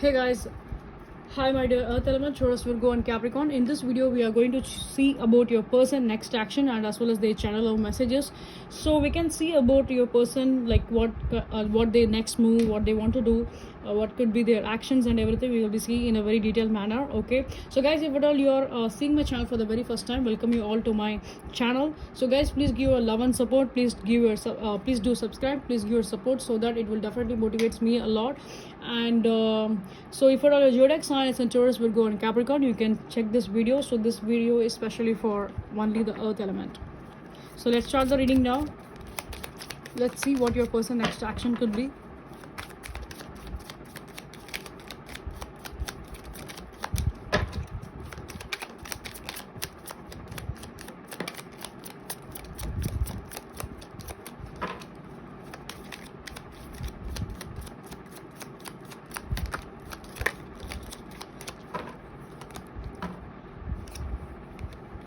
Hey guys, hi my dear Earth element, Taurus, Virgo and Capricorn. In this video we are going to see about your person next action and as well as their channel of messages. So we can see about your person, like what they next move, what they want to do, what could be their actions and everything. We will be seeing in a very detailed manner. Okay, so guys, if at all you are seeing my channel for the very first time, welcome you all to my channel. So guys, please give your love and support. Please give your please do subscribe. Please give your support so that it will definitely motivates me a lot. And so if at all your zodiac sign is in Taurus, Virgo and Capricorn, you can check this video. So this video is especially for only the earth element. So let's start the reading now. Let's see what your person next action could be.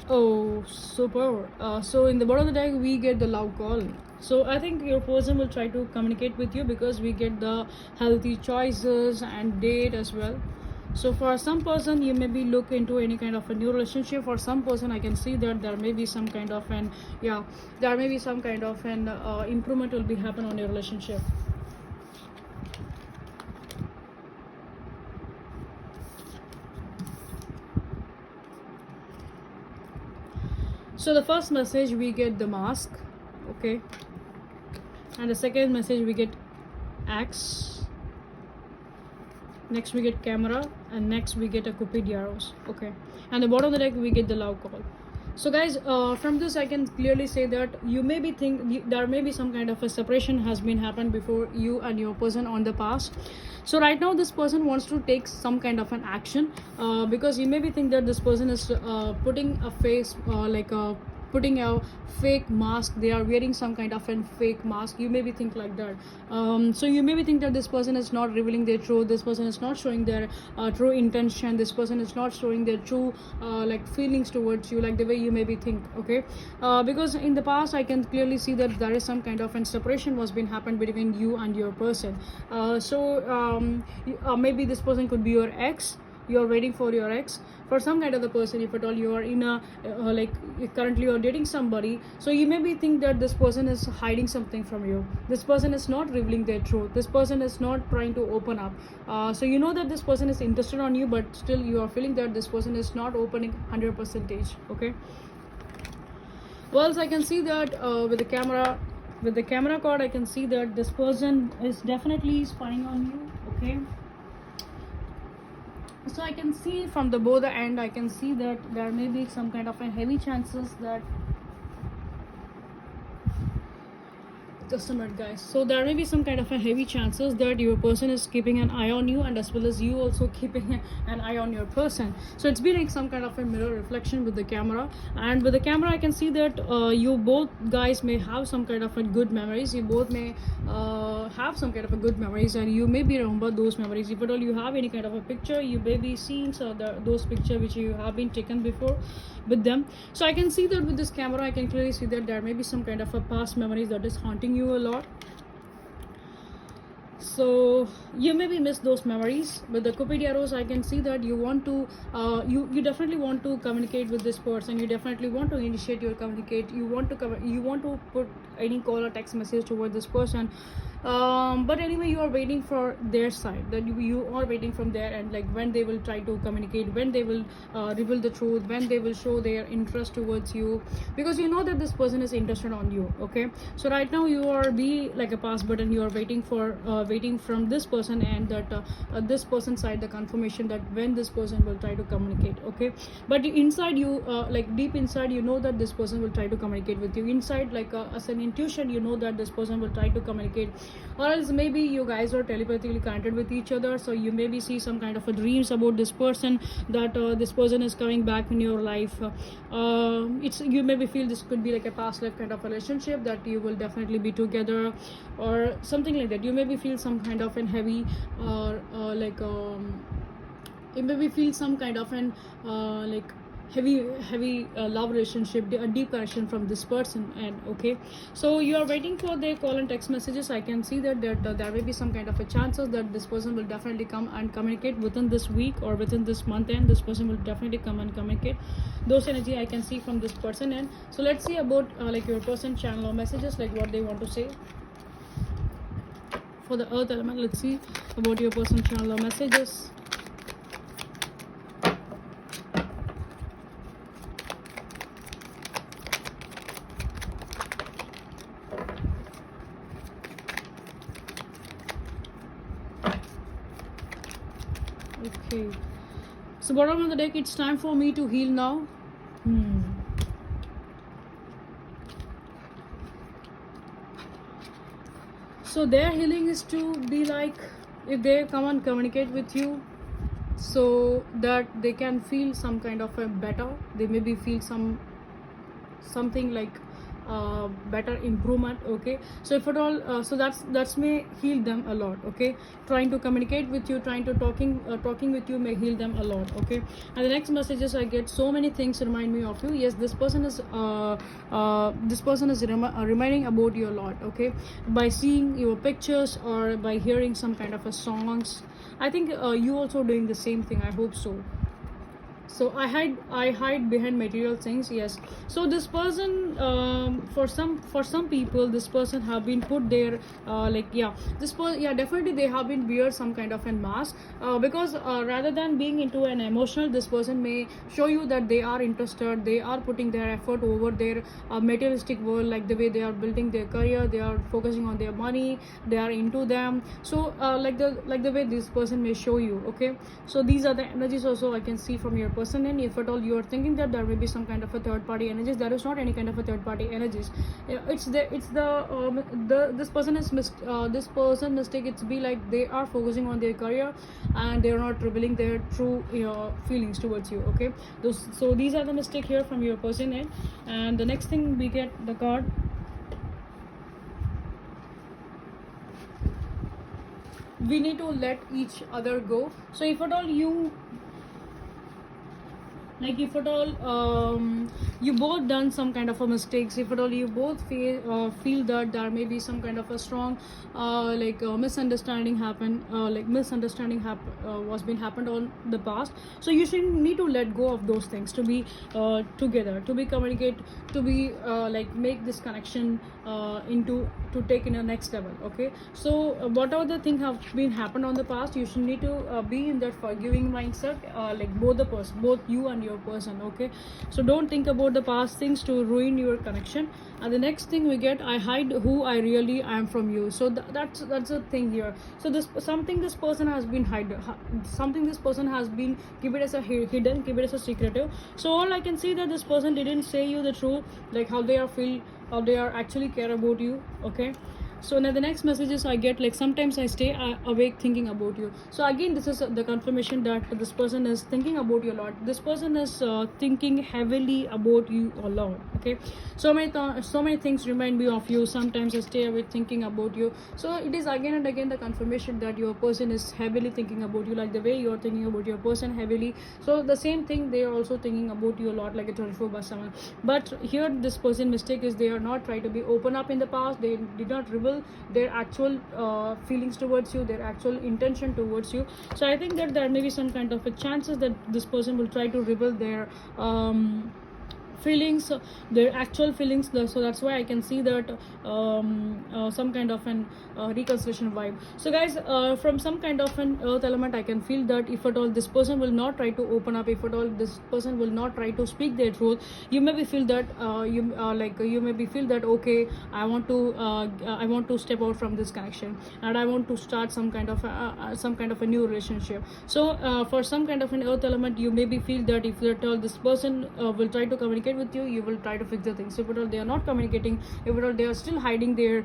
Oh, super. So in the bottom of the deck, we get the love call. So I think your person will try to communicate with you because we get the healthy choices and date as well. So for some person, you maybe look into any kind of a new relationship. For some person, I can see that there may be some kind of an improvement will be happen on your relationship. So the first message we get the mask, okay, and the second message we get axe, next we get camera, and next we get a cupid arrows, okay, and the bottom of the deck we get the love call. So guys, from this I can clearly say that you may be there may be some kind of a separation has been happened before you and your person on the past. So right now this person wants to take some kind of an action because you maybe think that this person is putting a face putting a fake mask. They are wearing some kind of a fake mask. You maybe think like that. So you maybe think that this person is not revealing their truth. This person is not showing their true intention. This person is not showing their true feelings towards you, like the way you maybe think. Okay, because in the past I can clearly see that there is some kind of a separation was been happened between you and your person. Maybe this person could be your ex. You're waiting for your ex. For some kind of the person, if at all you are in a currently you're dating somebody, so you maybe think that this person is hiding something from you. This person is not revealing their truth. This person is not trying to open up. So you know that this person is interested on you, but still you are feeling that this person is not opening 100%. Okay, well, I can see that with the camera card, I can see that this person is definitely spying on you. Okay, so I can see from the both end, I can see that there may be some kind of a heavy chances that just a minute guys, so there may be some kind of a heavy chances that your person is keeping an eye on you, and as well as you also keeping an eye on your person. So it's been like some kind of a mirror reflection with the camera, and with the camera I can see that you both guys may have some kind of a good memories. You both may have some kind of a good memories, and you may be remember those memories. If at all you have any kind of a picture, you may be seeing those picture which you have been taken before with them. So I can see that with this camera I can clearly see that there may be some kind of a past memories that is haunting you a lot. So you maybe miss those memories. With the cupid arrows I can see that you want to you definitely want to communicate with this person. You definitely want to initiate your communicate. You want to put any call or text message toward this person, but anyway you are waiting for their side, that you are waiting from there, and like when they will try to communicate, when they will reveal the truth, when they will show their interest towards you, because you know that this person is interested on you. Okay, so right now you are be like a pass button. You are waiting for waiting from this person, and that this person side the confirmation that when this person will try to communicate. Okay, but inside you deep inside you know that this person will try to communicate with you. Inside as an intuition you know that this person will try to communicate, or else maybe you guys are telepathically connected with each other. So you maybe see some kind of a dreams about this person, that this person is coming back in your life. It's you maybe feel this could be like a past life kind of relationship, that you will definitely be together or something like that. You maybe feel some kind of an heavy or you maybe feel some kind of an heavy love relationship, a deep connection from this person. And okay, so you are waiting for their call and text messages. I can see that there may be some kind of a chances that this person will definitely come and communicate within this week or within this month, and this person will definitely come and communicate. Those energy I can see from this person. And so let's see about like your person channel or messages, like what they want to say for the earth element. Let's see about your person channel or messages. Okay, so bottom of the deck, it's time for me to heal now. So their healing is to be like, if they come and communicate with you, so that they can feel some kind of a better, they maybe feel something like better improvement. Okay, so if at all so that's may heal them a lot. Okay, trying to communicate with you, trying to talking with you may heal them a lot. Okay, and the next messages I get, so many things remind me of you. Yes, this person is reminding about you a lot. Okay, by seeing your pictures or by hearing some kind of a songs. I think you also doing the same thing, I hope so. So I hide behind material things. Yes, so this person for some people, this person have been put there like definitely they have been wear some kind of a mask because rather than being into an emotional, this person may show you that they are interested, they are putting their effort over their materialistic world, like the way they are building their career, they are focusing on their money, they are into them. So like the way this person may show you. Okay, so these are the energies also I can see from your person. And if at all you are thinking that there may be some kind of a third party energies, there is not any kind of a third party energies. It's the this person is this person mistake. It's be like they are focusing on their career and they are not revealing their true feelings towards you. Okay, so these are the mistake here from your person. And the next thing we get the card. We need to let each other go. So if at all you like, if at all you both done some kind of a mistakes, if at all you both feel that there may be some kind of a strong misunderstanding was been happened on the past, so you should need to let go of those things, to be together, to be communicate, to be like make this connection into to take in a next level. Okay, so whatever the thing have been happened on the past, you should need to be in that forgiving mindset, like both you and your person. Okay, so don't think about the past things to ruin your connection. And the next thing we get, I hide who I really am from you. So that's the thing here. So this something this person has been something this person has been keep it as a hidden, keep it as a secretive. So all I can see that this person didn't say you the truth, like how they are actually care about you. Okay, so now the next messages I get, like sometimes I stay awake thinking about you. So again, this is the confirmation that this person is thinking about you a lot. This person is thinking heavily about you a lot. Okay, so many things remind me of you. Sometimes I stay awake thinking about you. So it is again and again the confirmation that your person is heavily thinking about you, like the way you are thinking about your person heavily. So the same thing, they are also thinking about you a lot, like a 24/7. But here this person mistake is they are not trying to be open up in the past. They did not reveal their actual feelings towards you, their actual intention towards you. So I think that there may be some kind of a chances that this person will try to reveal their feelings, their actual feelings. So that's why I can see that some kind of an reconciliation vibe. So guys, from some kind of an earth element, I can feel that if at all this person will not try to open up, if at all this person will not try to speak their truth, you maybe feel that you maybe feel that okay, I want to step out from this connection and I want to start some kind of a new relationship. So for some kind of an earth element, you maybe feel that if at all this person will try to communicate communicate with you, you will try to fix the things. If at all they are not communicating, if at all they are still hiding their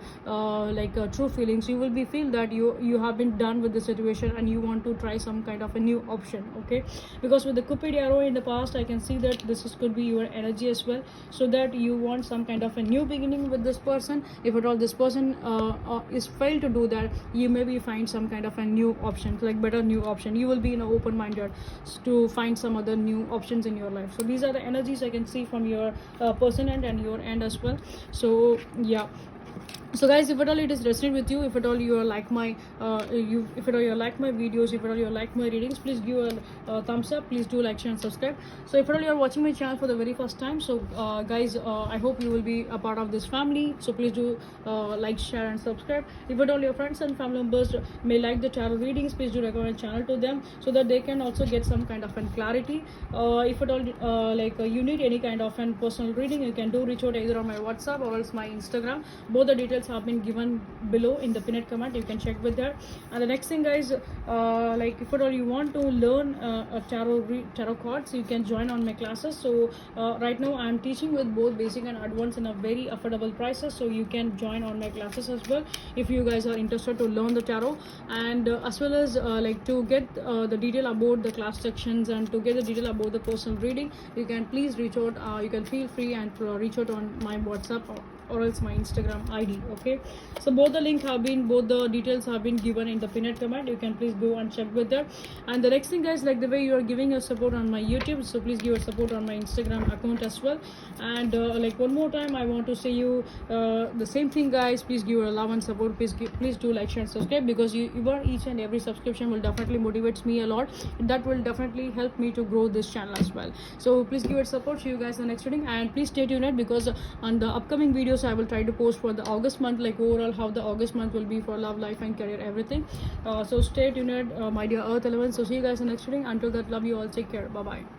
true feelings, you will be feel that you have been done with the situation and you want to try some kind of a new option. Okay, because with the Cupid arrow in the past, I can see that could be your energy as well, so that you want some kind of a new beginning with this person. If at all this person is failed to do that, you maybe find some kind of a new option, like better new option. You will be in an open minded to find some other new options in your life. So these are the energies I can see from your person end and your end as well. So yeah, so guys, if at all it is resonated with you, if at all you are like my if at all you like my videos, if at all you like my readings, please give a thumbs up. Please do like, share and subscribe. So if at all you are watching my channel for the very first time, so guys, I hope you will be a part of this family. So please do like, share and subscribe. If at all your friends and family members may like the tarot readings, please do recommend channel to them, so that they can also get some kind of clarity. If at all you need any kind of personal reading, you can do reach out either on my WhatsApp or else my Instagram. Both the details have been given below in the pinned comment. You can check with that. And the next thing, guys, if at all you want to learn tarot cards, you can join on my classes. So right now I am teaching with both basic and advanced in a very affordable prices, so you can join on my classes as well if you guys are interested to learn the tarot. And as well as to get the detail about the class sections and to get the detail about the personal reading, you can please reach out. You can feel free and reach out on my WhatsApp or else my Instagram ID. Okay, so both the details have been given in the pinned comment. You can please go and check with that. And the next thing, guys, like the way you are giving your support on my YouTube, so please give your support on my Instagram account as well. And one more time, I want to say you the same thing, guys. Please give your love and support. Please do like, share and subscribe, because your each and every subscription will definitely motivates me a lot. That will definitely help me to grow this channel as well. So please give your support. See you guys in the next reading, and please stay tuned, because on the upcoming videos I will try to post for the August month, like overall how the August month will be for love, life and career, everything. So stay tuned, my dear Earth Elements. So see you guys in the next reading. Until that, love you all. Take care. Bye bye.